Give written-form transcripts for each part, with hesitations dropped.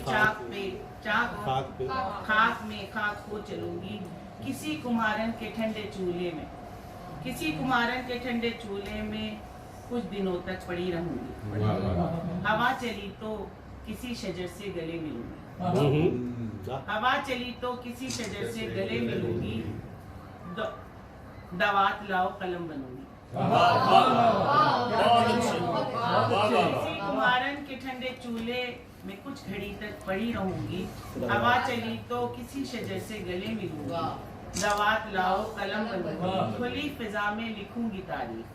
खाक में खाक हो चलूंगी, किसी कुमारन के ठंडे चूल्हे में कुछ दिनों तक पड़ी रहूंगी। हवा चली तो किसी शजर से गले मिलूंगी, हवा चली तो किसी शजर से गले मिलूंगी, दवात लाओ कलम बनूंगी। किसी कुमारन के ठंडे चूल्हे में कुछ घड़ी तक पड़ी रहूंगी, हवा चली तो किसी शजर से गले मिलूंगी, दवात लाओ कलम बनूंगी। खुली फिजा में लिखूंगी तारीख,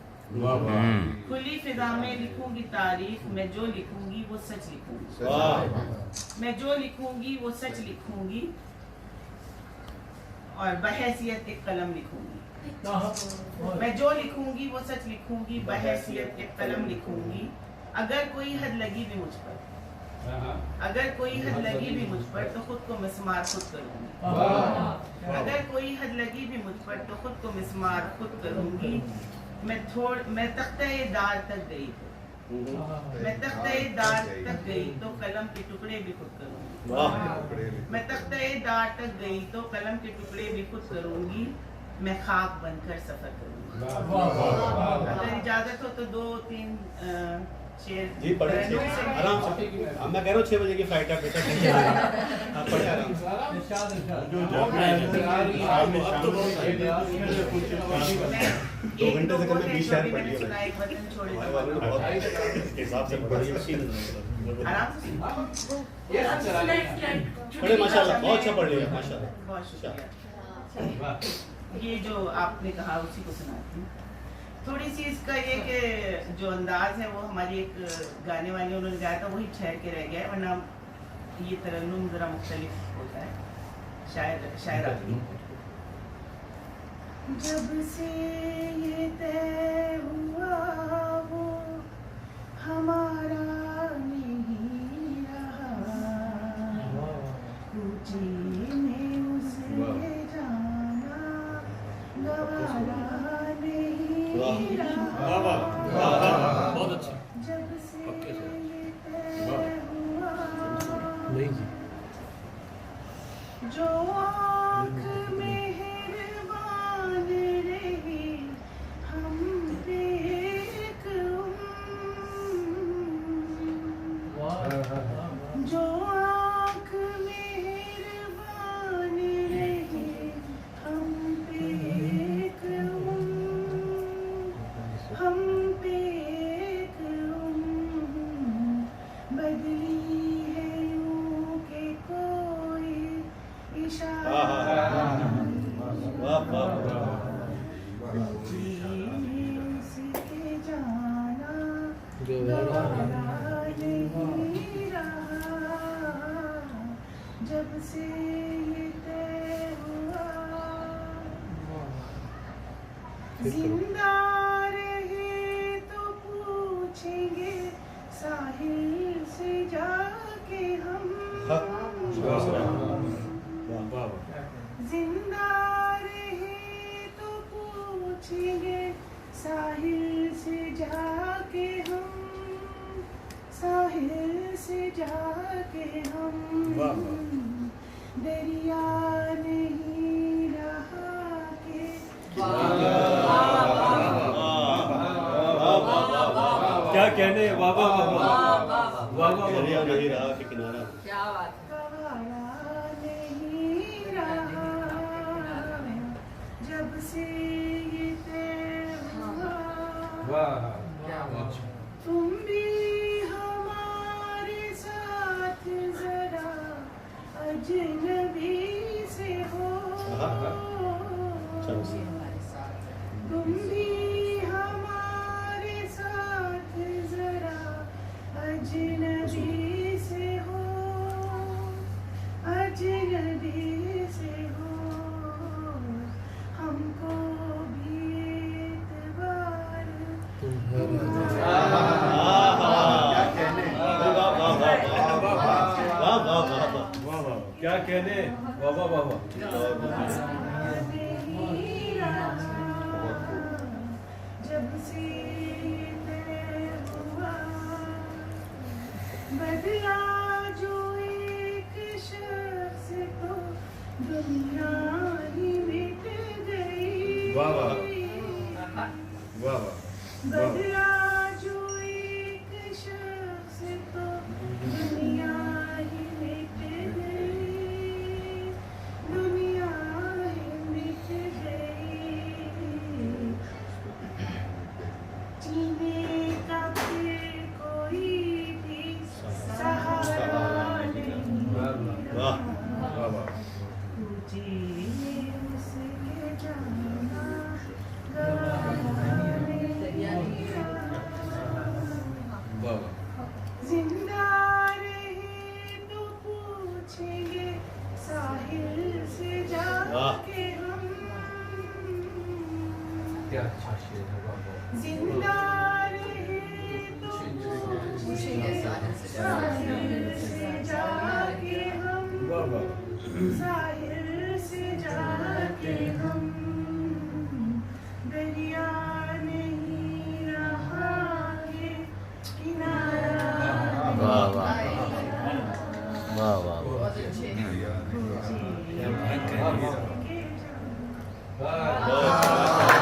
खुली फिजा में लिखूंगी तारीख, मैं जो लिखूंगी वो सच लिखूंगी, मैं जो लिखूंगी वो सच लिखूंगी, और बहैसियत एक कलम लिखूंगी। मैं जो लिखूंगी वो सच लिखूंगी, बहैसियत एक कलम लिखूंगी। अगर कोई हद लगी भी मुझ पर, अगर कोई हद लगी भी मुझ पर तो खुद को मिस्मार खुद करूंगी, अगर कोई हद लगी भी मुझ पर तो खुद को मिस्मार खुद करूंगी। मैं तख्ते दार तक गई तो, मैं तख्ते दार तक गई तो कलम के टुकड़े भी खुद करूंगी, मैं तख्ते दार तक गई तो कलम के टुकड़े भी खुद करूंगी, मैं खाक बनकर सफर करूंगी। अगर इजाजत हो तो 2-3 शेर जी पढ़े, आराम से। मैं कह रहा हूँ 6 बजे की फ्लाइट है बेटा, आप पढ़े आराम से। जो जॉब में 2 घंटे से कम 20 शेर पढ़ लिया इसके हिसाब से पढ़े। माशाल्लाह बहुत अच्छा पढ़ लिया, माशाल्लाह। बहुत शुक्रिया। ये जो आपने कहा उसी को सुनाती हूँ। थोड़ी सी इसका ये कि जो अंदाज है वो हमारी एक गाने वाले उन्होंने गाया था वही ठहर के रह गया है, वरना ये तरन्नुम जरा मुख्तलिफ होता है शायरा की। जब से ये तय हुआ वो हमारा नहीं रहा, जीने उसे जाना गवारा नहीं रहा। बहुत अच्छा। जब से ये तय हुआ जो आँख मेहरबान रही हम पे एक जो आँख मेहरबान रही हम पे एक हम पे एक बदली है यूं के कोई इशारा सीखे जाना गवारा नहीं रहा। जब से ये तय हुआ जिंदा रहे तो पूछेंगे साहिल से जाके हम, जिंदा रहे तो पूछेंगे साहिल से जाके हम, साहिल से जाके हम, दरिया नहीं रहा के क्या कहने, वाह वाह वाह वाह वाह वाह, दरिया नहीं रहा के किनारा, क्या बात है। जब से ये तय हुआ तुम भी हमारे साथ जरा अजनबी से हो, तुम भी हमारे साथ जरा अजनबी से हो, अजनबी से हो, हमको भी एतबार क्या कहने, वाह वाह वाह वाह। जब से तय हुआ बदला जो वाह वाह वाह वाह बदला जो एक शख्स तो दुनिया ही मिट गई, दुनिया ही मिट गई। जीने का फिर कोई भी सहारा नहीं वाह वाह वाह तुझे उसके जाना गवाने वाह वाह जिंदा रहे तो पूछेंगे साहिल से जाके हम, क्या अच्छा शेर है, वाह वाह। जिंदा रहे तो पूछेंगे साहिल से जाके हम, वाह वाह साहिल से जाके हम। दरिया नहीं रहा है किनारा वाह वाह वाह वाह बहुत अच्छे तुझे वाह, वाह। बहुत